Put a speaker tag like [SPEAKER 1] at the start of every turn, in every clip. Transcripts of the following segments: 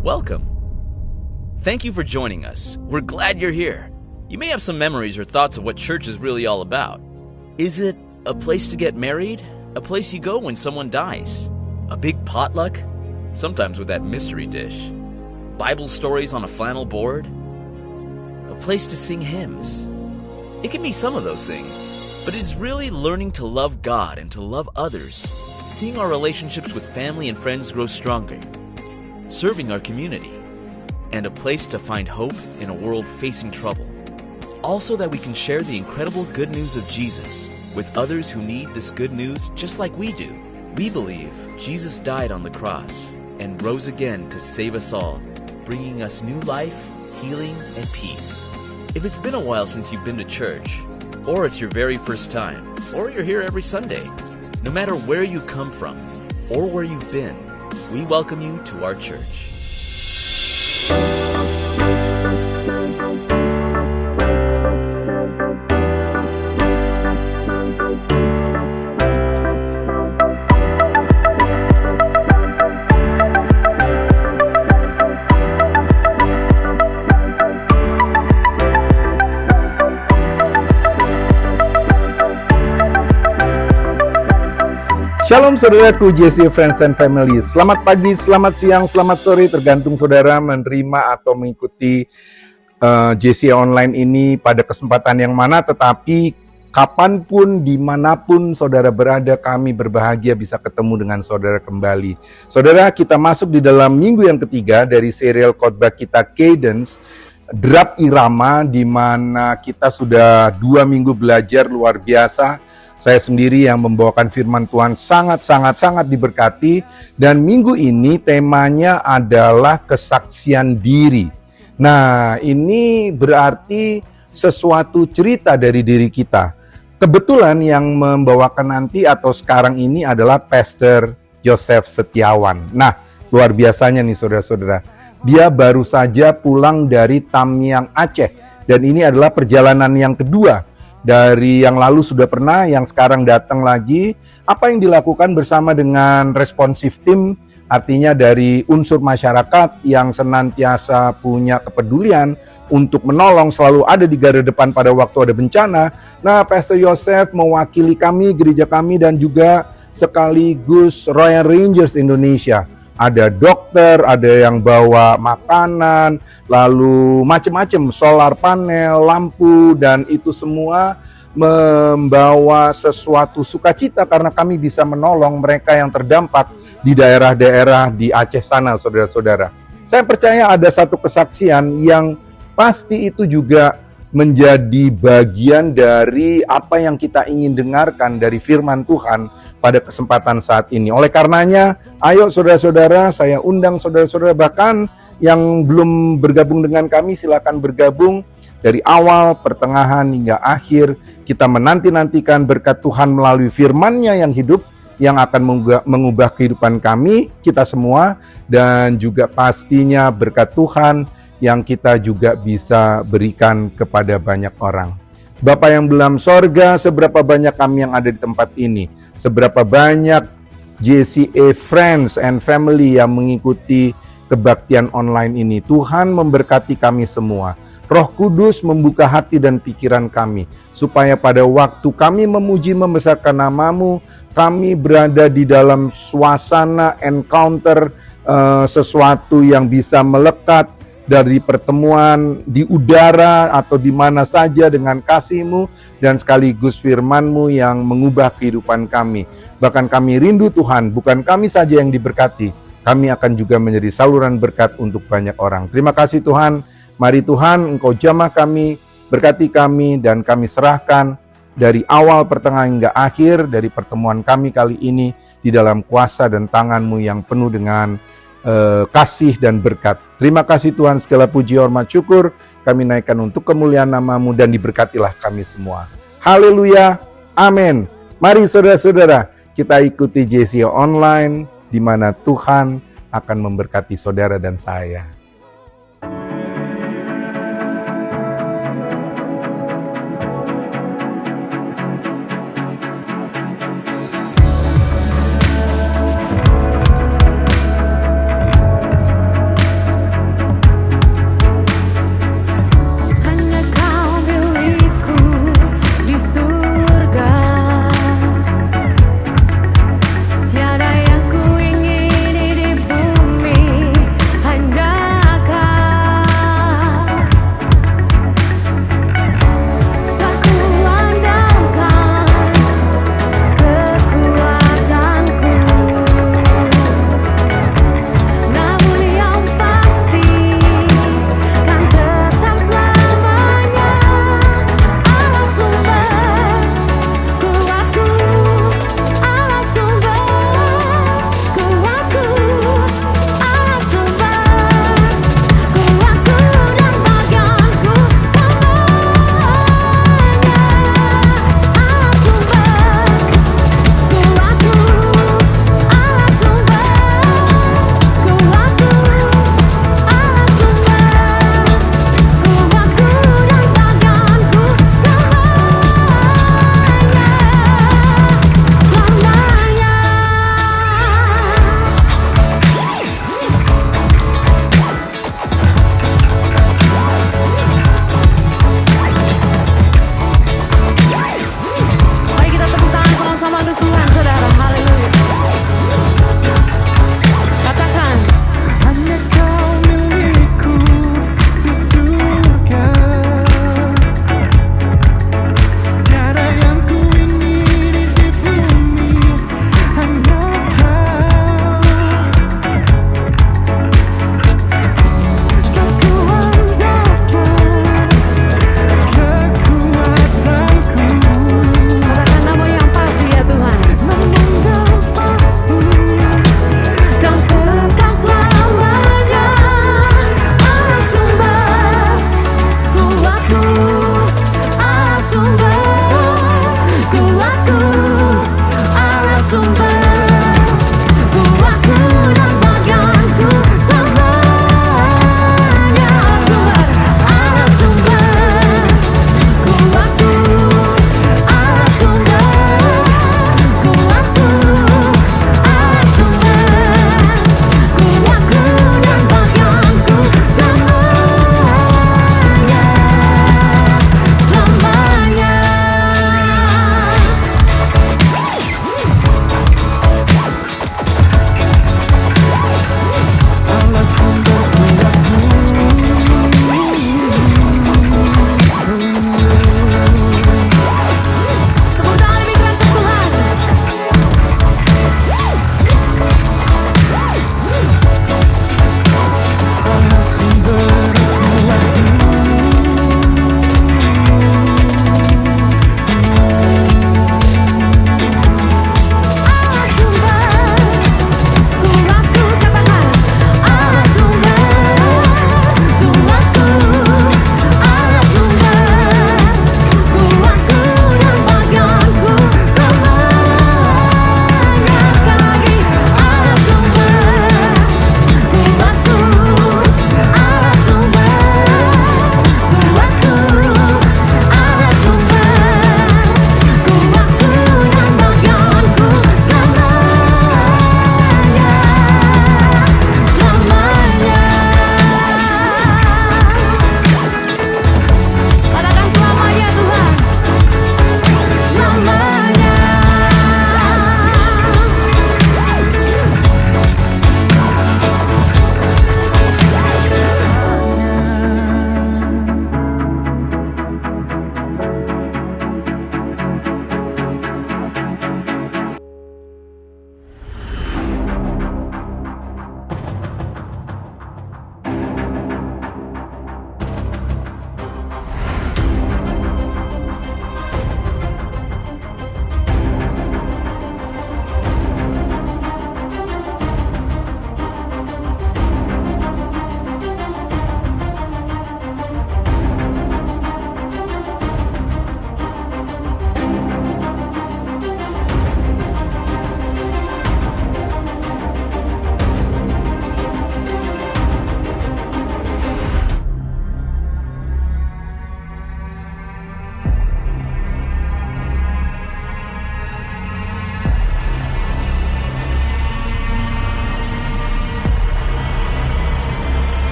[SPEAKER 1] Welcome. Thank you for joining us. We're glad you're here. You may have some memories or thoughts of what church is really all about. Is it a place to get married? A place you go when someone dies? A big potluck? Sometimes with that mystery dish. Bible stories on a flannel board? A place to sing hymns? It can be some of those things, but it's really learning to love God and to love others, seeing our relationships with family and friends grow stronger, serving our community, and a place to find hope in a world facing trouble. Also that we can share the incredible good news of Jesus with others who need this good news just like we do. We believe Jesus died on the cross and rose again to save us all, bringing us new life, healing, and peace. If it's been a while since you've been to church, or it's your very first time, or you're here every Sunday, no matter where you come from or where you've been, we welcome you to our church.
[SPEAKER 2] Shalom saudaraku, JC Friends and Family. Selamat pagi, selamat siang, selamat sore, tergantung saudara menerima atau mengikuti JC Online ini pada kesempatan yang mana. Tetapi kapanpun, dimanapun saudara berada, kami berbahagia bisa ketemu dengan saudara kembali. Saudara, kita masuk di dalam minggu yang ketiga dari serial khotbah kita Cadence, Derap Irama, di mana kita sudah 2 minggu belajar luar biasa. Saya sendiri yang membawakan firman Tuhan sangat diberkati. Dan minggu ini temanya adalah kesaksian diri. Nah, ini berarti sesuatu cerita dari diri kita. Kebetulan yang membawakan nanti atau sekarang ini adalah Pastor Joseph Setiawan. Nah, luar biasanya nih saudara-saudara. Dia baru saja pulang dari Tamiang, Aceh. Dan ini adalah perjalanan yang kedua. Dari yang lalu sudah pernah, yang sekarang datang lagi. Apa yang dilakukan bersama dengan responsive team, artinya dari unsur masyarakat yang senantiasa punya kepedulian untuk menolong, selalu ada di garda depan pada waktu ada bencana. Nah, Pastor Joseph mewakili kami, gereja kami, dan juga sekaligus Royal Rangers Indonesia. Ada dokter, ada yang bawa makanan, lalu macam-macam, solar panel, lampu, dan itu semua membawa sesuatu sukacita karena kami bisa menolong mereka yang terdampak di daerah-daerah di Aceh sana, saudara-saudara. Saya percaya ada satu kesaksian yang pasti itu juga menjadi bagian dari apa yang kita ingin dengarkan dari firman Tuhan pada kesempatan saat ini. Oleh karenanya, ayo saudara-saudara, saya undang saudara-saudara, bahkan yang belum bergabung dengan kami, silakan bergabung dari awal, pertengahan, hingga akhir. Kita menanti-nantikan berkat Tuhan melalui firman-Nya yang hidup, yang akan mengubah kehidupan kami, kita semua, dan juga pastinya berkat Tuhan yang kita juga bisa berikan kepada banyak orang. Bapa yang dalam sorga, seberapa banyak kami yang ada di tempat ini, seberapa banyak JCA Friends and Family yang mengikuti kebaktian online ini. Tuhan memberkati kami semua. Roh Kudus membuka hati dan pikiran kami, supaya pada waktu kami memuji membesarkan nama-Mu, kami berada di dalam suasana encounter sesuatu yang bisa melekat dari pertemuan di udara atau di mana saja dengan kasih-Mu dan sekaligus firman-Mu yang mengubah kehidupan kami. Bahkan kami rindu Tuhan, bukan kami saja yang diberkati, kami akan juga menjadi saluran berkat untuk banyak orang. Terima kasih Tuhan, mari Tuhan Engkau jamah kami, berkati kami, dan kami serahkan dari awal, pertengahan, hingga akhir dari pertemuan kami kali ini di dalam kuasa dan tangan-Mu yang penuh dengan kasih dan berkat. Terima kasih Tuhan, segala puji, hormat, syukur kami naikkan untuk kemuliaan nama-Mu, dan diberkatilah kami semua. Haleluya, amin. Mari saudara-saudara, kita ikuti JC Online, di mana Tuhan akan memberkati saudara dan saya.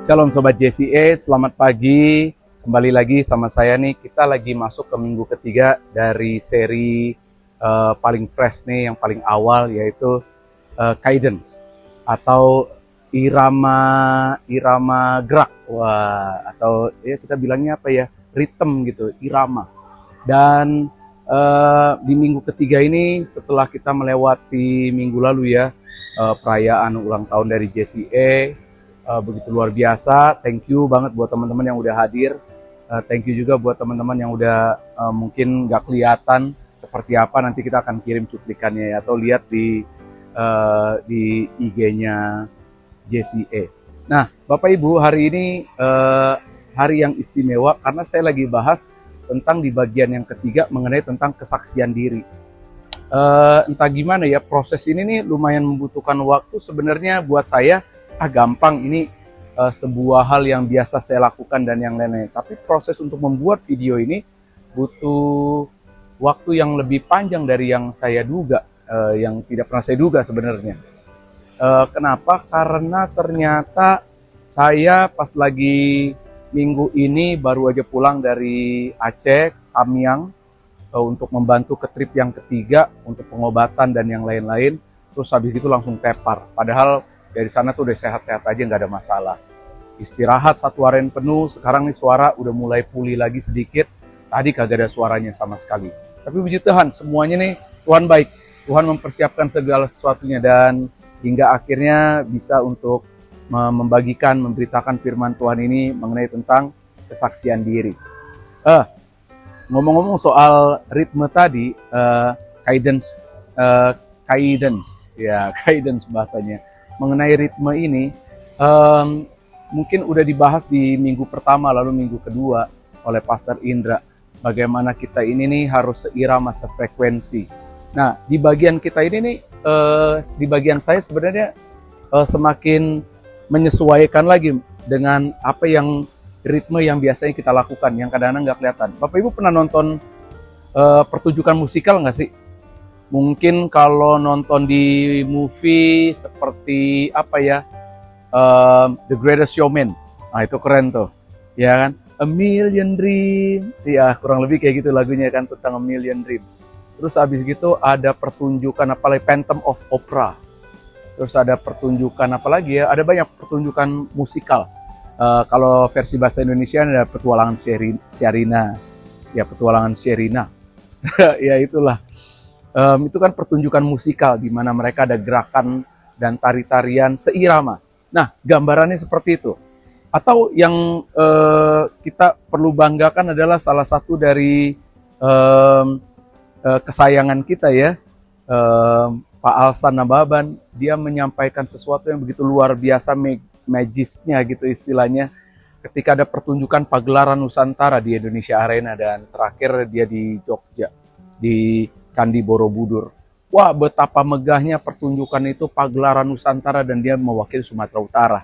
[SPEAKER 3] Shalom Sobat JCE, selamat pagi. Kembali lagi sama saya nih, kita lagi masuk ke minggu ketiga dari seri paling fresh nih, yang paling awal, yaitu cadence atau irama gerak. Wah, atau ya kita bilangnya apa ya, ritme gitu, irama. Dan di minggu ketiga ini, setelah kita melewati minggu lalu ya, perayaan ulang tahun dari JCE, begitu luar biasa. Thank you banget buat teman-teman yang udah hadir. Thank you juga buat teman-teman yang udah mungkin nggak kelihatan seperti apa. Nanti kita akan kirim cuplikannya ya, atau lihat di IG-nya JCE. Nah, Bapak Ibu, hari ini hari yang istimewa karena saya lagi bahas tentang di bagian yang ketiga mengenai tentang kesaksian diri. Entah gimana ya, proses ini nih lumayan membutuhkan waktu sebenarnya buat saya. Gampang, ini sebuah hal yang biasa saya lakukan dan yang lain-lain. Tapi proses untuk membuat video ini butuh waktu yang lebih panjang dari yang saya duga, yang tidak pernah saya duga sebenarnya. Kenapa? Karena ternyata saya pas lagi minggu ini baru aja pulang dari Aceh, Tamiang, untuk membantu ke trip yang ketiga untuk pengobatan dan yang lain-lain. Terus habis itu langsung tepar. Padahal dari sana tuh udah sehat-sehat aja, nggak ada masalah. Istirahat satu harian penuh, sekarang nih suara udah mulai pulih lagi sedikit. Tadi kagak ada suaranya sama sekali. Tapi puji Tuhan, semuanya nih Tuhan baik. Tuhan mempersiapkan segala sesuatunya dan hingga akhirnya bisa untuk memberitakan firman Tuhan ini mengenai tentang kesaksian diri. Ngomong-ngomong soal ritme tadi, cadence bahasanya. Mengenai ritme ini, mungkin udah dibahas di minggu pertama lalu minggu kedua oleh Pastor Indra. Bagaimana kita ini nih harus seirama, sefrekuensi. Nah, di bagian kita ini nih, di bagian saya sebenarnya semakin menyesuaikan lagi dengan apa yang ritme yang biasanya kita lakukan, yang kadang-kadang nggak kelihatan. Bapak Ibu pernah nonton pertunjukan musikal nggak sih? Mungkin kalau nonton di movie seperti apa ya, The Greatest Showman, nah itu keren tuh, ya kan? A Million Dream, ya kurang lebih kayak gitu lagunya kan, tentang A Million Dream. Terus habis gitu ada pertunjukan apalagi Phantom of Opera. Terus ada pertunjukan apalagi ya, ada banyak pertunjukan musikal. Kalau versi bahasa Indonesia ada Petualangan Sherina, ya Petualangan Sherina, ya itulah. Itu kan pertunjukan musikal di mana mereka ada gerakan dan tari-tarian seirama. Nah, gambarannya seperti itu. Atau yang kita perlu banggakan adalah salah satu dari kesayangan kita ya, Pak Alsan Nababan. Dia menyampaikan sesuatu yang begitu luar biasa, magisnya gitu istilahnya, ketika ada pertunjukan pagelaran Nusantara di Indonesia Arena dan terakhir dia di Jogja, di Candi Borobudur. Wah, betapa megahnya pertunjukan itu, pagelaran Nusantara, dan dia mewakili Sumatera Utara.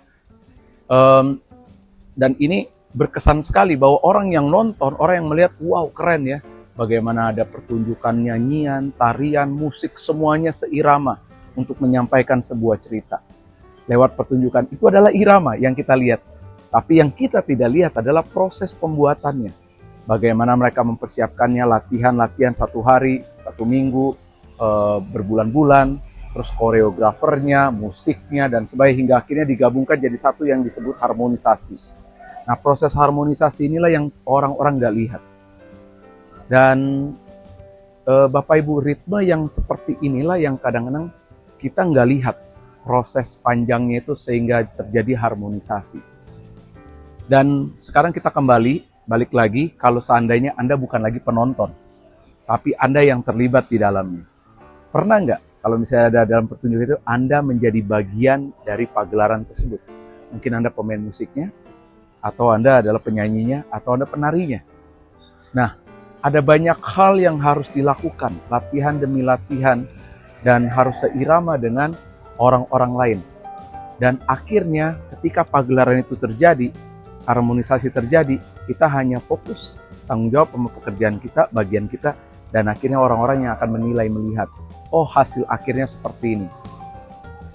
[SPEAKER 3] Dan ini berkesan sekali bahwa orang yang nonton, orang yang melihat, wow keren ya. Bagaimana ada pertunjukan nyanyian, tarian, musik, semuanya seirama untuk menyampaikan sebuah cerita. Lewat pertunjukan, itu adalah irama yang kita lihat. Tapi yang kita tidak lihat adalah proses pembuatannya. Bagaimana mereka mempersiapkannya, latihan satu hari, satu minggu, berbulan-bulan, terus koreografernya, musiknya, dan sebagainya, hingga akhirnya digabungkan jadi satu yang disebut harmonisasi. Nah, proses harmonisasi inilah yang orang-orang nggak lihat. Dan Bapak Ibu, ritme yang seperti inilah yang kadang-kadang kita nggak lihat proses panjangnya itu sehingga terjadi harmonisasi. Dan sekarang kita balik lagi, kalau seandainya Anda bukan lagi penonton, tapi Anda yang terlibat di dalamnya. Pernah nggak kalau misalnya ada dalam pertunjukan itu, Anda menjadi bagian dari pagelaran tersebut? Mungkin Anda pemain musiknya, atau Anda adalah penyanyinya, atau Anda penarinya. Nah, ada banyak hal yang harus dilakukan, latihan demi latihan, dan harus seirama dengan orang-orang lain. Dan akhirnya ketika pagelaran itu terjadi, harmonisasi terjadi, kita hanya fokus tanggung jawab sama pekerjaan kita, bagian kita, dan akhirnya orang-orang yang akan menilai, melihat, oh hasil akhirnya seperti ini.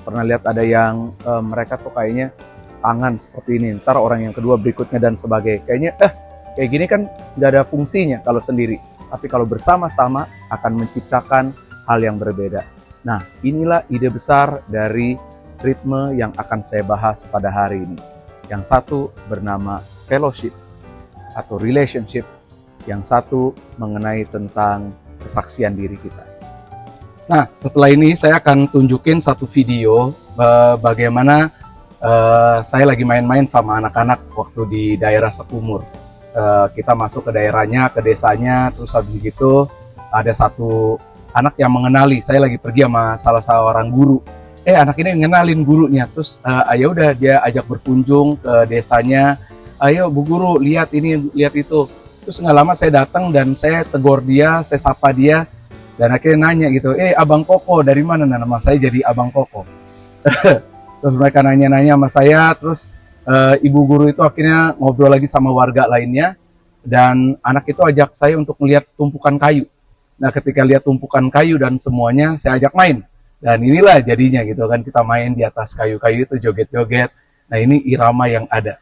[SPEAKER 3] Pernah lihat ada yang mereka tuh kayaknya tangan seperti ini, ntar orang yang kedua berikutnya dan sebagainya. Kayaknya kayak gini kan nggak ada fungsinya kalau sendiri. Tapi kalau bersama-sama akan menciptakan hal yang berbeda. Nah, inilah ide besar dari ritme yang akan saya bahas pada hari ini. Yang satu bernama fellowship atau relationship. Yang satu mengenai tentang kesaksian diri kita. Nah, setelah ini saya akan tunjukin satu video bagaimana saya lagi main-main sama anak-anak waktu di daerah Sekumur. Kita masuk ke daerahnya, ke desanya, terus habis gitu ada satu anak yang mengenali. Saya lagi pergi sama salah seorang guru. Anak ini ngenalin gurunya, terus ya udah dia ajak berkunjung ke desanya. Ayo Bu Guru, lihat ini, lihat itu. Terus nggak lama saya datang dan saya tegur dia, saya sapa dia, dan akhirnya nanya gitu, Abang Koko dari mana? Nah, nama saya jadi Abang Koko. Terus mereka nanya-nanya sama saya, terus ibu guru itu akhirnya ngobrol lagi sama warga lainnya, dan anak itu ajak saya untuk melihat tumpukan kayu. Nah, ketika lihat tumpukan kayu dan semuanya, saya ajak main. Dan inilah jadinya gitu kan, kita main di atas kayu-kayu itu, joget-joget. Nah, ini irama yang ada.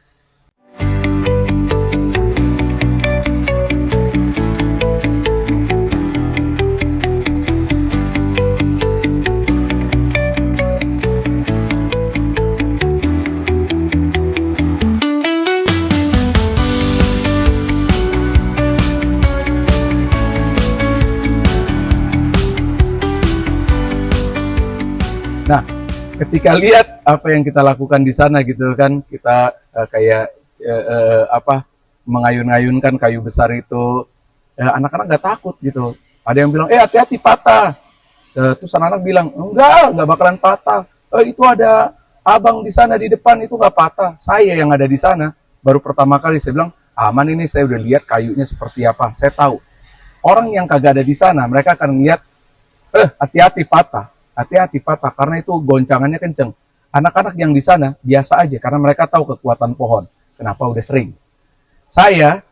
[SPEAKER 3] Nah, ketika lihat apa yang kita lakukan di sana gitu kan, kita kayak mengayun-ayunkan kayu besar itu, anak-anak nggak takut gitu. Ada yang bilang, hati-hati patah. Terus anak-anak bilang, nggak bakalan patah. Itu ada abang di sana di depan, itu nggak patah. Saya yang ada di sana, baru pertama kali saya bilang, aman ini, saya udah lihat kayunya seperti apa. Saya tahu. Orang yang kagak ada di sana, mereka akan lihat, hati-hati patah. Hati-hati patah, karena itu goncangannya kenceng. Anak-anak yang di sana biasa aja, karena mereka tahu kekuatan pohon. Kenapa? Udah sering. Saya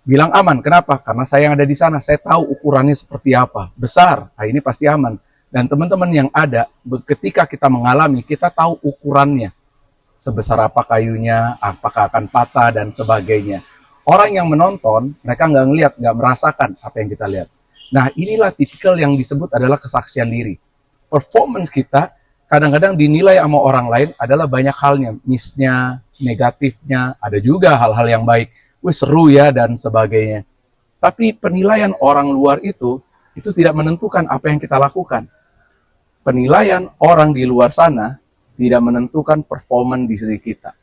[SPEAKER 3] bilang aman. Kenapa? Karena saya yang ada di sana. Saya tahu ukurannya seperti apa. Besar. Nah, ini pasti aman. Dan teman-teman yang ada, ketika kita mengalami, kita tahu ukurannya. Sebesar apa kayunya, apakah akan patah, dan sebagainya. Orang yang menonton, mereka nggak ngelihat, nggak merasakan apa yang kita lihat. Nah, inilah tipikal yang disebut adalah kesaksian diri. Performance kita kadang-kadang dinilai sama orang lain adalah banyak halnya, miss-nya, negatifnya, ada juga hal-hal yang baik, seru ya, dan sebagainya. Tapi penilaian orang luar itu tidak menentukan apa yang kita lakukan. Penilaian orang di luar sana tidak menentukan performance di diri kita,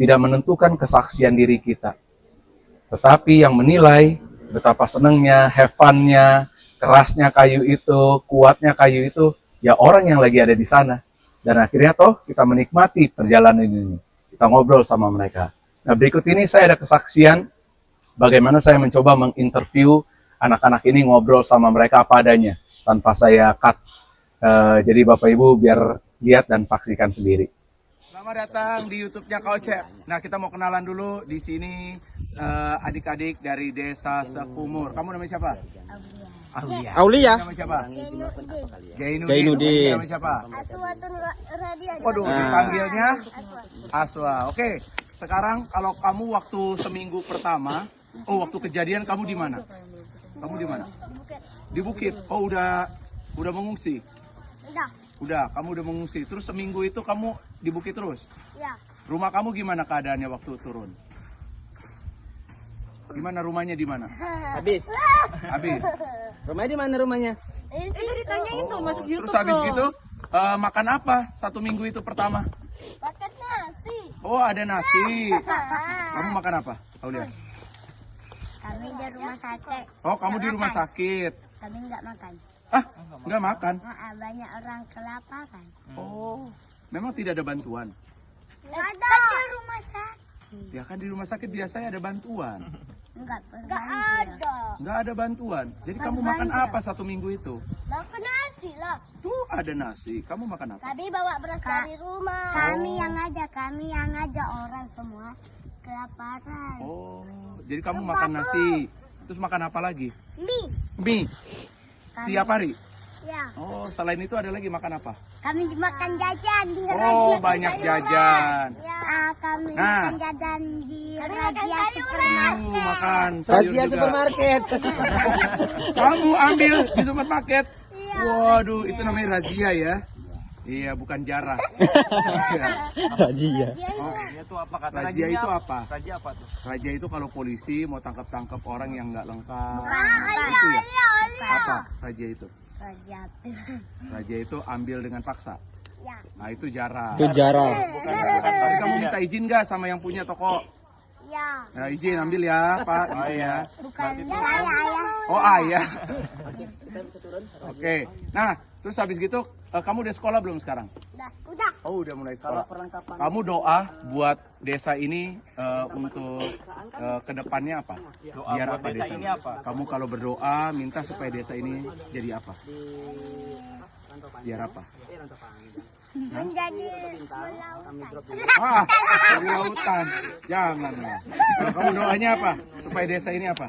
[SPEAKER 3] tidak menentukan kesaksian diri kita. Tetapi yang menilai betapa senangnya, have fun-nya, kerasnya kayu itu, kuatnya kayu itu, ya orang yang lagi ada di sana. Dan akhirnya kita menikmati perjalanan ini. Kita ngobrol sama mereka. Nah, berikut ini saya ada kesaksian bagaimana saya mencoba menginterview anak-anak ini, ngobrol sama mereka apa adanya tanpa saya cut. Jadi Bapak Ibu biar lihat dan saksikan sendiri. Selamat datang di YouTube-nya Kaucep. Nah, kita mau kenalan dulu di sini adik-adik dari Desa Sekumur. Kamu namanya siapa?
[SPEAKER 4] Aulia.
[SPEAKER 3] Nama siapa?
[SPEAKER 4] Jainuddin.
[SPEAKER 3] Nama siapa?
[SPEAKER 5] Aswatun Radian.
[SPEAKER 3] Waduh, dipanggilnya Aswa. Oke, sekarang kalau kamu waktu seminggu pertama, waktu kejadian kamu di mana? Kamu di mana? Di bukit. Oh, udah mengungsi. Udah, kamu udah mengungsi. Terus seminggu itu kamu di bukit terus?
[SPEAKER 5] Ya.
[SPEAKER 3] Rumah kamu gimana keadaannya waktu turun? Gimana rumahnya di mana?
[SPEAKER 4] Habis. Rumahnya di mana rumahnya?
[SPEAKER 5] Itu ditanyain tuh masuk YouTube.
[SPEAKER 3] Terus habis gitu makan apa satu minggu itu pertama?
[SPEAKER 5] Makan nasi.
[SPEAKER 3] Oh, ada nasi. Kamu makan apa? Aulia?
[SPEAKER 5] Kami di rumah sakit.
[SPEAKER 3] Oh, kamu di rumah sakit.
[SPEAKER 5] Kami nggak makan.
[SPEAKER 3] Nggak makan?
[SPEAKER 5] Banyak orang kelaparan.
[SPEAKER 3] Oh, memang tidak ada bantuan?
[SPEAKER 5] Nggak ada. Kan di rumah sakit.
[SPEAKER 3] Ya kan di rumah sakit biasanya ada bantuan.
[SPEAKER 5] Nggak ada.
[SPEAKER 3] Nggak ada bantuan. Jadi kamu makan apa satu minggu itu?
[SPEAKER 5] Makan nasi lah.
[SPEAKER 3] Tuh ada nasi. Kamu makan apa?
[SPEAKER 5] Kami bawa beras dari rumah. Kami yang ngajak orang semua kelaparan.
[SPEAKER 3] Oh, jadi kamu makan nasi. Terus makan apa lagi?
[SPEAKER 5] Mie.
[SPEAKER 3] Mie. Tiap hari?
[SPEAKER 5] Ya.
[SPEAKER 3] Oh, selain itu ada lagi makan apa?
[SPEAKER 5] Kami makan jajan di
[SPEAKER 3] Oh,
[SPEAKER 5] Raja
[SPEAKER 3] banyak
[SPEAKER 5] Sayuran.
[SPEAKER 3] jajan.
[SPEAKER 5] Ya, kami
[SPEAKER 3] Nah.
[SPEAKER 5] makan jajan di Raja Supermarket.
[SPEAKER 3] Makan sayur
[SPEAKER 4] Raja
[SPEAKER 3] juga.
[SPEAKER 4] supermarket.
[SPEAKER 3] Kamu ambil di supermarket.
[SPEAKER 5] Iya.
[SPEAKER 3] Waduh, itu namanya razia ya. Iya, bukan jarah.
[SPEAKER 4] Razia.
[SPEAKER 3] Oh,
[SPEAKER 6] Itu apa kata
[SPEAKER 3] razia itu apa?
[SPEAKER 6] Raja apa tuh?
[SPEAKER 3] Razia itu kalau polisi mau tangkap-tangkap orang yang nggak lengkap.
[SPEAKER 5] Iya,
[SPEAKER 3] Itu ya?
[SPEAKER 5] iya.
[SPEAKER 3] Apa razia itu?
[SPEAKER 5] Raja.
[SPEAKER 3] Razia itu ambil dengan paksa.
[SPEAKER 5] Ya.
[SPEAKER 3] Nah, itu jarah.
[SPEAKER 4] Itu jarah.
[SPEAKER 3] Tapi kamu minta izin nggak sama yang punya toko?
[SPEAKER 5] Ya.
[SPEAKER 3] Ya, izin ambil ya, Pak. Oh iya.
[SPEAKER 5] Bukan saya ayah.
[SPEAKER 3] Oh, ayah. Oke. Nah, terus habis gitu kamu udah sekolah belum sekarang?
[SPEAKER 5] Udah.
[SPEAKER 3] Oh, udah mulai sekolah. Kamu doa buat desa ini untuk kedepannya apa?
[SPEAKER 6] Doa
[SPEAKER 3] Biar
[SPEAKER 6] buat
[SPEAKER 3] apa
[SPEAKER 6] desa
[SPEAKER 3] desa
[SPEAKER 6] ini apa?
[SPEAKER 3] Kamu kalau berdoa minta supaya desa ini jadi apa? Biar apa?
[SPEAKER 5] Menjadi melautan.
[SPEAKER 3] Ah, dari lautan. Jangan lah. Kalau kamu doanya apa? Supaya desa ini apa?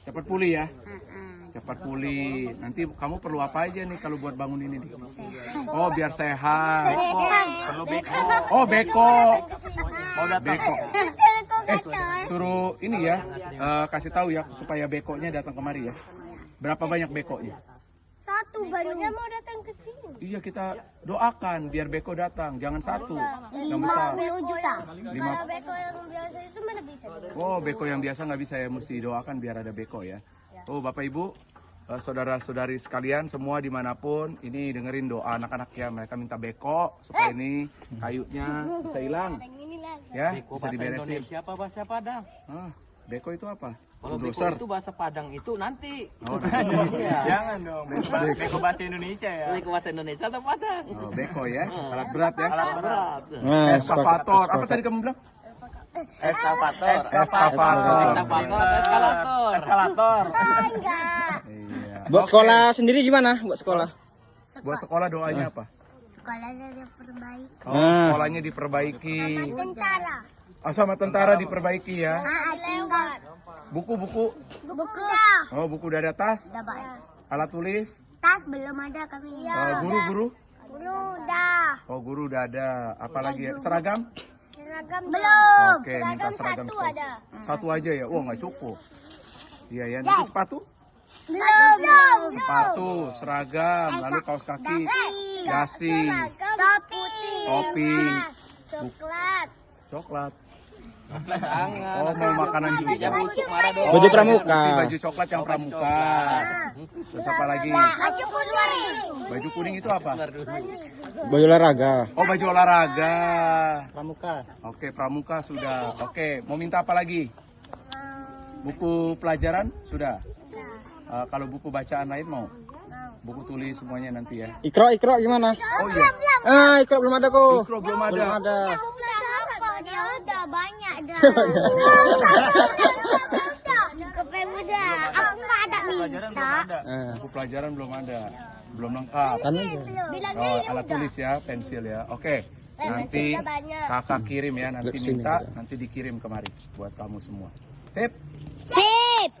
[SPEAKER 3] Cepat pulih ya. Cepat pulih. Nanti kamu perlu apa aja nih kalau buat bangun ini nih? Oh, biar sehat.
[SPEAKER 6] Perlu beko.
[SPEAKER 3] Oh, beko.
[SPEAKER 6] Mau datang.
[SPEAKER 3] Beko. Suruh ini ya, kasih tahu ya supaya bekonya datang kemari ya. Berapa banyak bekonya?
[SPEAKER 5] Satu barunya mau datang ke sini.
[SPEAKER 3] Iya, kita doakan biar beko datang. Jangan satu. Yang besar.
[SPEAKER 5] 50 juta.
[SPEAKER 3] Lima-
[SPEAKER 5] Kalau beko yang biasa itu mana bisa?
[SPEAKER 3] Oh, beko yang biasa nggak bisa ya, mesti doakan biar ada beko ya. Oh, Bapak Ibu, saudara-saudari sekalian semua dimanapun, ini dengerin doa anak-anak ya. Mereka minta beko supaya ini kayunya bisa hilang. Ya,
[SPEAKER 6] Beko
[SPEAKER 3] bisa
[SPEAKER 6] bahasa
[SPEAKER 3] diberesin.
[SPEAKER 6] Indonesia apa bahasa Padang?
[SPEAKER 3] Ah, beko itu apa?
[SPEAKER 6] Kalau beko
[SPEAKER 3] Bulldozer.
[SPEAKER 6] itu bahasa Padang itu nanti.
[SPEAKER 3] Oh,
[SPEAKER 6] Iya.
[SPEAKER 7] Jangan dong, beko bahasa Indonesia ya.
[SPEAKER 6] Beko bahasa Indonesia atau Padang?
[SPEAKER 3] oh, beko ya, alat berat ya.
[SPEAKER 6] Alat berat.
[SPEAKER 4] Nah,
[SPEAKER 3] Eskavator. Apa tadi kamu bilang?
[SPEAKER 6] Eskavator.
[SPEAKER 3] Eskavator.
[SPEAKER 6] Eskavator atau eskalator?
[SPEAKER 7] Eskalator.
[SPEAKER 5] Enggak.
[SPEAKER 3] Iya.
[SPEAKER 4] buat
[SPEAKER 3] Oke.
[SPEAKER 4] sekolah sendiri gimana? Buat sekolah.
[SPEAKER 3] Buat sekolah doanya apa?
[SPEAKER 5] Sekolahnya diperbaiki.
[SPEAKER 3] Oh,
[SPEAKER 4] Nah.
[SPEAKER 3] sekolahnya diperbaiki.
[SPEAKER 5] Tentara.
[SPEAKER 3] Oh, sama tentara diperbaiki ya.
[SPEAKER 5] Tinggal.
[SPEAKER 3] Buku-buku.
[SPEAKER 5] Buku.
[SPEAKER 3] Oh, buku udah ada tas,
[SPEAKER 5] Udah banyak.
[SPEAKER 3] alat tulis.
[SPEAKER 5] Tas belum ada kami.
[SPEAKER 3] Oh, guru-guru.
[SPEAKER 5] Guru udah.
[SPEAKER 3] Oh, guru udah ada. Apalagi ya? Seragam?
[SPEAKER 5] Seragam belum.
[SPEAKER 3] Oke, minta seragam
[SPEAKER 5] satu
[SPEAKER 3] sekolah.
[SPEAKER 5] ada.
[SPEAKER 3] Satu aja ya? Oh, nggak cukup. Iya ya, nanti sepatu?
[SPEAKER 5] Belum.
[SPEAKER 3] Sepatu, seragam, lalu kaos kaki, dasi,
[SPEAKER 5] Topi.
[SPEAKER 3] topi,
[SPEAKER 5] Coklat.
[SPEAKER 3] coklat.
[SPEAKER 6] Jangan.
[SPEAKER 3] Oh, mau makanan juga.
[SPEAKER 6] Busuk marah dong.
[SPEAKER 4] Baju pramuka.
[SPEAKER 3] Nanti baju coklat yang pramuka. Terus apa lagi?
[SPEAKER 5] Baju kuning.
[SPEAKER 3] Baju kuning itu apa?
[SPEAKER 4] Baju olahraga.
[SPEAKER 3] Oh, baju olahraga.
[SPEAKER 4] Pramuka.
[SPEAKER 3] Oke, pramuka sudah. Oke, mau minta apa lagi? Buku pelajaran sudah. Kalau buku bacaan lain mau? Buku tulis semuanya nanti ya.
[SPEAKER 4] Ikro gimana?
[SPEAKER 3] Oh iya,
[SPEAKER 4] Ikro belum ada kok.
[SPEAKER 3] Ikro belum ada.
[SPEAKER 4] Belum ada.
[SPEAKER 5] Dia udah banyak dah. Kepemuda. Aku nggak ada minta.
[SPEAKER 3] Buku pelajaran belum ada. Belum lengkap.
[SPEAKER 5] Bilangnya
[SPEAKER 3] Oh,
[SPEAKER 5] ya
[SPEAKER 3] alat
[SPEAKER 5] udah.
[SPEAKER 3] tulis ya, pensil ya. Oke. Nanti
[SPEAKER 5] Pensilnya banyak.
[SPEAKER 3] kakak kirim ya, nanti
[SPEAKER 4] Sini,
[SPEAKER 3] minta,
[SPEAKER 4] Kak.
[SPEAKER 3] nanti dikirim kemari buat kamu semua. Sip?
[SPEAKER 5] Sip.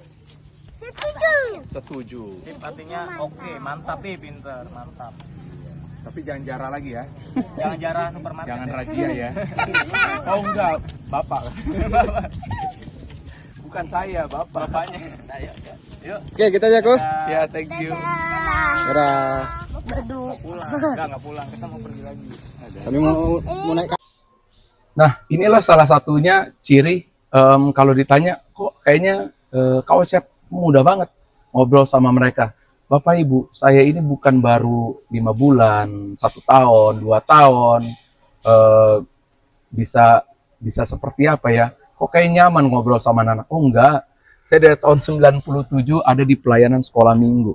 [SPEAKER 5] Setuju.
[SPEAKER 3] Setuju.
[SPEAKER 7] Sip artinya oke, mantap nih, pinter, mantap.
[SPEAKER 3] Tapi jangan jarah lagi ya.
[SPEAKER 7] Jangan jarah supermarket.
[SPEAKER 3] Jangan razia ya. Oh enggak, Bapak. Bukan saya, Bapak.
[SPEAKER 7] Bapaknya. Ayo, yuk.
[SPEAKER 4] Oke, kita aja kok.
[SPEAKER 3] Ya, thank you.
[SPEAKER 4] Dadah.
[SPEAKER 7] Enggak pulang. Kita mau pergi lagi.
[SPEAKER 4] Kami mau naik.
[SPEAKER 3] Nah, inilah salah satunya ciri kalau ditanya, kok kayaknya Kak Ocep mudah banget ngobrol sama mereka. Bapak Ibu, saya ini bukan baru 5 bulan, 1 tahun, 2 tahun, bisa seperti apa ya? Kok kayak nyaman ngobrol sama anak? Oh enggak, saya dari tahun 97 ada di pelayanan sekolah minggu.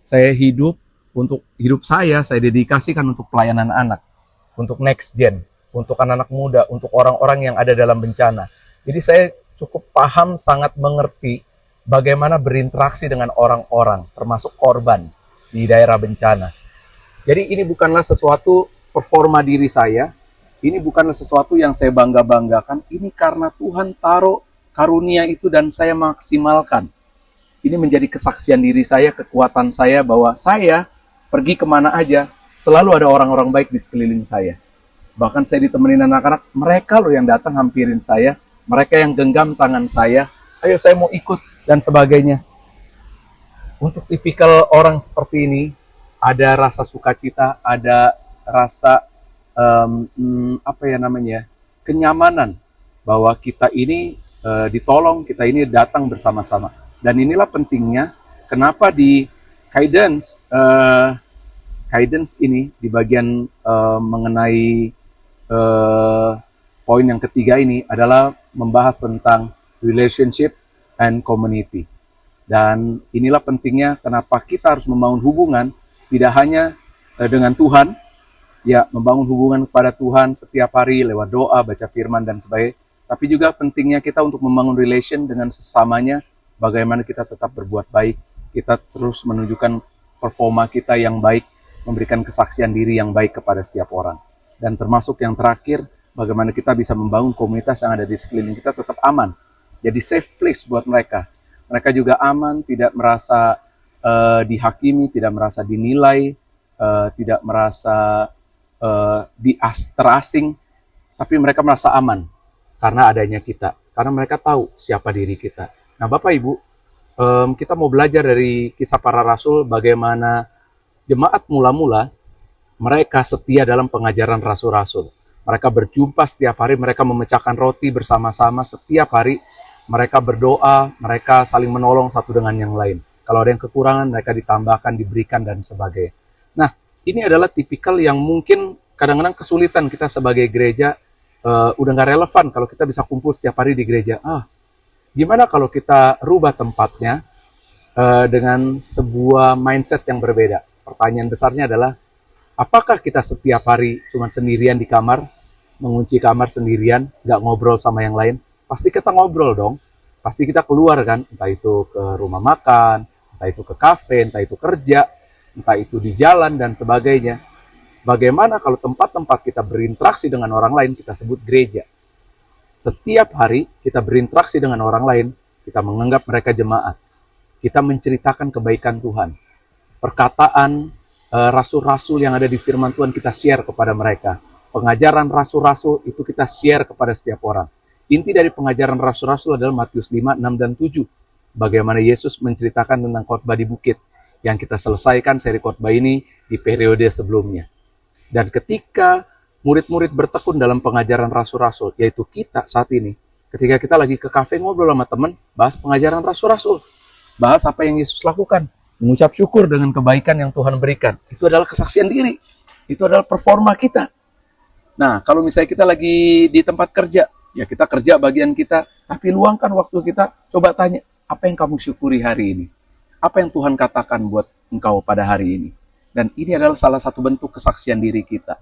[SPEAKER 3] Saya untuk hidup saya dedikasikan untuk pelayanan anak, untuk next gen, untuk anak-anak muda, untuk orang-orang yang ada dalam bencana. Jadi saya cukup paham, sangat mengerti bagaimana berinteraksi dengan orang-orang, termasuk korban di daerah bencana. Jadi ini bukanlah sesuatu performa diri saya, ini bukanlah sesuatu yang saya bangga-banggakan, ini karena Tuhan taruh karunia itu dan saya maksimalkan. Ini menjadi kesaksian diri saya, kekuatan saya bahwa saya pergi kemana aja, selalu ada orang-orang baik di sekeliling saya. Bahkan saya ditemenin anak-anak, mereka loh yang datang hampirin saya, mereka yang genggam tangan saya, ayo saya mau ikut, dan sebagainya. Untuk tipikal orang seperti ini, ada rasa sukacita, ada rasa kenyamanan bahwa kita ini ditolong, kita ini datang bersama-sama. Dan inilah pentingnya kenapa di guidance ini di bagian mengenai poin yang ketiga ini adalah membahas tentang relationship and community. Dan inilah pentingnya kenapa kita harus membangun hubungan tidak hanya dengan Tuhan, ya membangun hubungan kepada Tuhan setiap hari lewat doa, baca firman dan sebagainya, tapi juga pentingnya kita untuk membangun relation dengan sesamanya, bagaimana kita tetap berbuat baik, kita terus menunjukkan performa kita yang baik, memberikan kesaksian diri yang baik kepada setiap orang. Dan termasuk yang terakhir, bagaimana kita bisa membangun komunitas yang ada di sekeliling kita tetap aman, jadi safe place buat mereka. Mereka juga aman, tidak merasa dihakimi, tidak merasa dinilai, tidak merasa terasing, tapi mereka merasa aman karena adanya kita, karena mereka tahu siapa diri kita. Nah, Bapak Ibu, kita mau belajar dari kisah para rasul, bagaimana jemaat mula-mula mereka setia dalam pengajaran rasul-rasul. Mereka berjumpa setiap hari, mereka memecahkan roti bersama-sama setiap hari. Mereka berdoa, mereka saling menolong satu dengan yang lain. Kalau ada yang kekurangan, mereka ditambahkan, diberikan, dan sebagainya. Nah, ini adalah tipikal yang mungkin kadang-kadang kesulitan kita sebagai gereja, udah nggak relevan kalau kita bisa kumpul setiap hari di gereja. Gimana kalau kita rubah tempatnya dengan sebuah mindset yang berbeda? Pertanyaan besarnya adalah, apakah kita setiap hari cuma sendirian di kamar, mengunci kamar sendirian, nggak ngobrol sama yang lain? Pasti kita ngobrol dong, pasti kita keluar kan, entah itu ke rumah makan, entah itu ke kafe, entah itu kerja, entah itu di jalan dan sebagainya. Bagaimana kalau tempat-tempat kita berinteraksi dengan orang lain kita sebut gereja? Setiap hari kita berinteraksi dengan orang lain, kita menganggap mereka jemaat. Kita menceritakan kebaikan Tuhan. Perkataan rasul-rasul yang ada di firman Tuhan kita share kepada mereka. Pengajaran rasul-rasul itu kita share kepada setiap orang. Inti dari pengajaran rasul-rasul adalah Matius 5, 6, dan 7. Bagaimana Yesus menceritakan tentang khotbah di bukit. Yang kita selesaikan seri khotbah ini di periode sebelumnya. Dan ketika murid-murid bertekun dalam pengajaran rasul-rasul, yaitu kita saat ini, ketika kita lagi ke kafe ngobrol sama teman, bahas pengajaran rasul-rasul. Bahas apa yang Yesus lakukan. Mengucap syukur dengan kebaikan yang Tuhan berikan. Itu adalah kesaksian diri. Itu adalah performa kita. Nah, kalau misalnya kita lagi di tempat kerja, ya kita kerja bagian kita, tapi luangkan waktu kita, coba tanya, apa yang kamu syukuri hari ini? Apa yang Tuhan katakan buat engkau pada hari ini? Dan ini adalah salah satu bentuk kesaksian diri kita.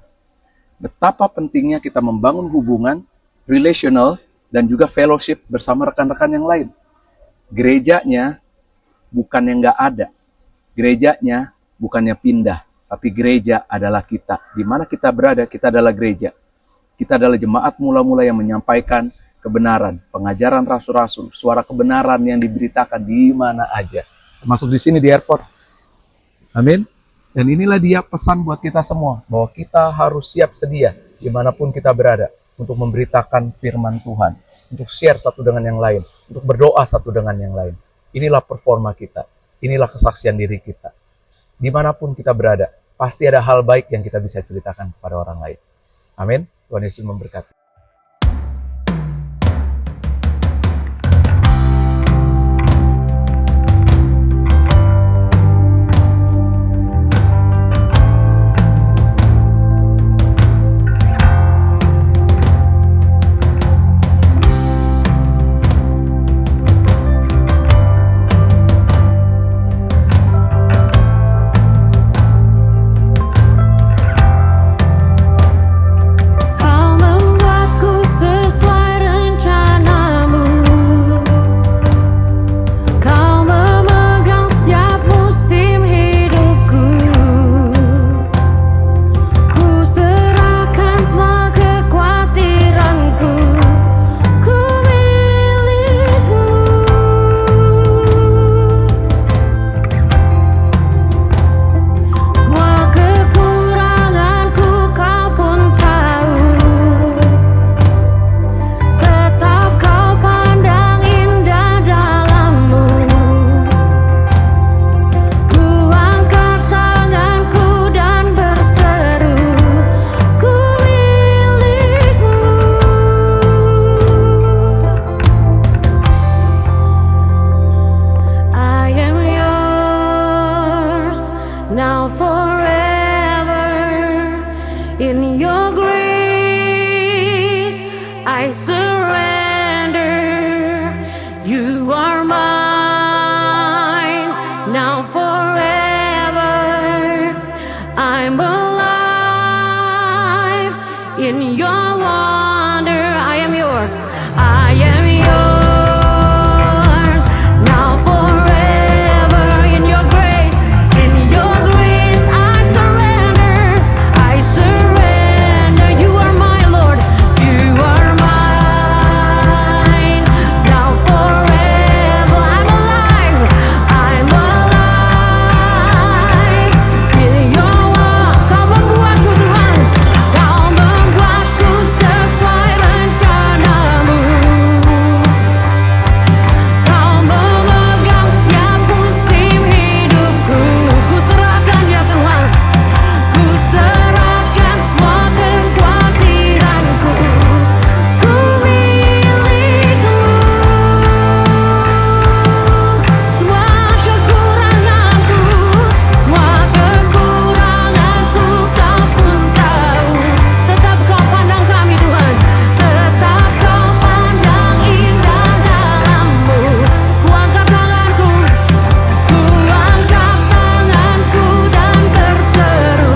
[SPEAKER 3] Betapa pentingnya kita membangun hubungan, relational, dan juga fellowship bersama rekan-rekan yang lain. Gerejanya bukan yang nggak ada. Gerejanya bukannya pindah, tapi gereja adalah kita. Di mana kita berada, kita adalah gereja. Kita adalah jemaat mula-mula yang menyampaikan kebenaran, pengajaran rasul-rasul, suara kebenaran yang diberitakan di mana aja. Termasuk di sini di airport. Amin. Dan inilah dia pesan buat kita semua, bahwa kita harus siap sedia dimanapun kita berada untuk memberitakan firman Tuhan, untuk share satu dengan yang lain, untuk berdoa satu dengan yang lain. Inilah performa kita, inilah kesaksian diri kita. Dimanapun kita berada, pasti ada hal baik yang kita bisa ceritakan kepada orang lain. Amin. Tuhan Yesus memberkati.
[SPEAKER 8] Kau membuat You are mine, now forever. I'm alive in your wonder. I am yours, I am yours, now forever. In your grace, I surrender, I surrender. You are my Lord, you are mine, now forever. I'm alive in your word. Kau membuatku Tuhan, kau membuatku sesuai rencanamu. Kau memegang setiap musim hidupku. Ku serahkan ya Tuhan, ku serahkan semua kekhawatiranku. Ku milikmu, semua kekuranganku, kau pun tahu. Tetap kau pandang kami Tuhan, tetap kau pandang indah dalammu. Ku angkat tanganku, dan terseru,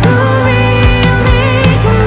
[SPEAKER 8] ku milikmu.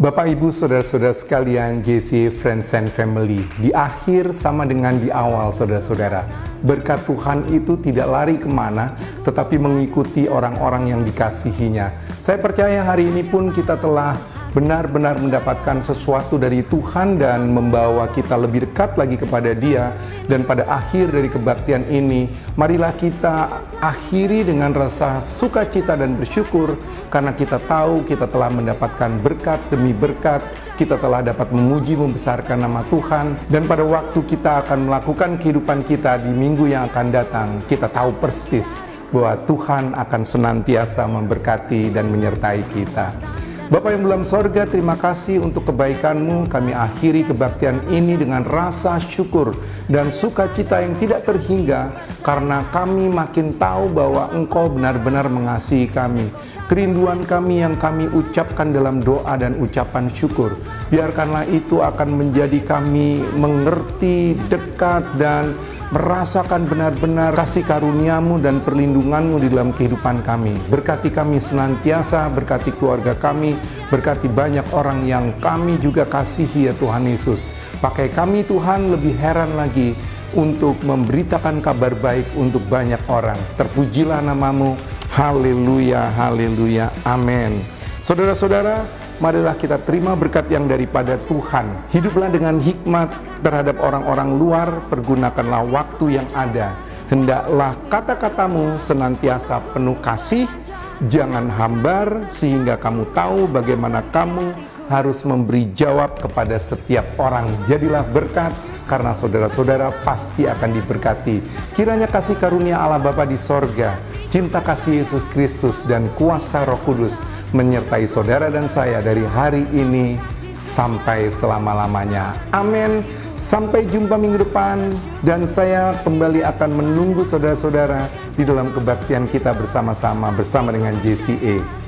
[SPEAKER 2] Bapak, Ibu, Saudara-saudara sekalian, JCA Friends and Family. Di akhir sama dengan di awal, saudara-saudara. Berkat Tuhan itu tidak lari kemana, tetapi mengikuti orang-orang yang dikasihinya. Saya percaya hari ini pun kita telah benar-benar mendapatkan sesuatu dari Tuhan dan membawa kita lebih dekat lagi kepada Dia. Dan pada akhir dari kebaktian ini, marilah kita akhiri dengan rasa sukacita dan bersyukur karena kita tahu kita telah mendapatkan berkat demi berkat, kita telah dapat memuji membesarkan nama Tuhan, dan pada waktu kita akan melakukan kehidupan kita di minggu yang akan datang, kita tahu persis bahwa Tuhan akan senantiasa memberkati dan menyertai kita. Bapa yang dalam sorga, terima kasih untuk kebaikan-Mu. Kami akhiri kebaktian ini dengan rasa syukur dan sukacita yang tidak terhingga, karena kami makin tahu bahwa Engkau benar-benar mengasihi kami. Kerinduan kami yang kami ucapkan dalam doa dan ucapan syukur, biarkanlah itu akan menjadi kami mengerti, dekat, dan merasakan benar-benar kasih karunia-Mu dan perlindungan-Mu di dalam kehidupan kami. Berkati kami senantiasa, berkati keluarga kami, berkati banyak orang yang kami juga kasihi ya Tuhan Yesus. Pakai kami Tuhan lebih heran lagi untuk memberitakan kabar baik untuk banyak orang. Terpujilah nama-Mu. Haleluya, haleluya, amin. Saudara-saudara, marilah kita terima berkat yang daripada Tuhan. Hiduplah dengan hikmat terhadap orang-orang luar, pergunakanlah waktu yang ada. Hendaklah kata-katamu senantiasa penuh kasih, jangan hambar, sehingga kamu tahu bagaimana kamu harus memberi jawab kepada setiap orang. Jadilah berkat, karena saudara-saudara pasti akan diberkati. Kiranya kasih karunia Allah Bapa di sorga, cinta kasih Yesus Kristus, dan kuasa Roh Kudus menyertai saudara dan saya dari hari ini sampai selama-lamanya. Amin. Sampai jumpa minggu depan, dan saya kembali akan menunggu saudara-saudara di dalam kebaktian kita bersama-sama bersama dengan JCA.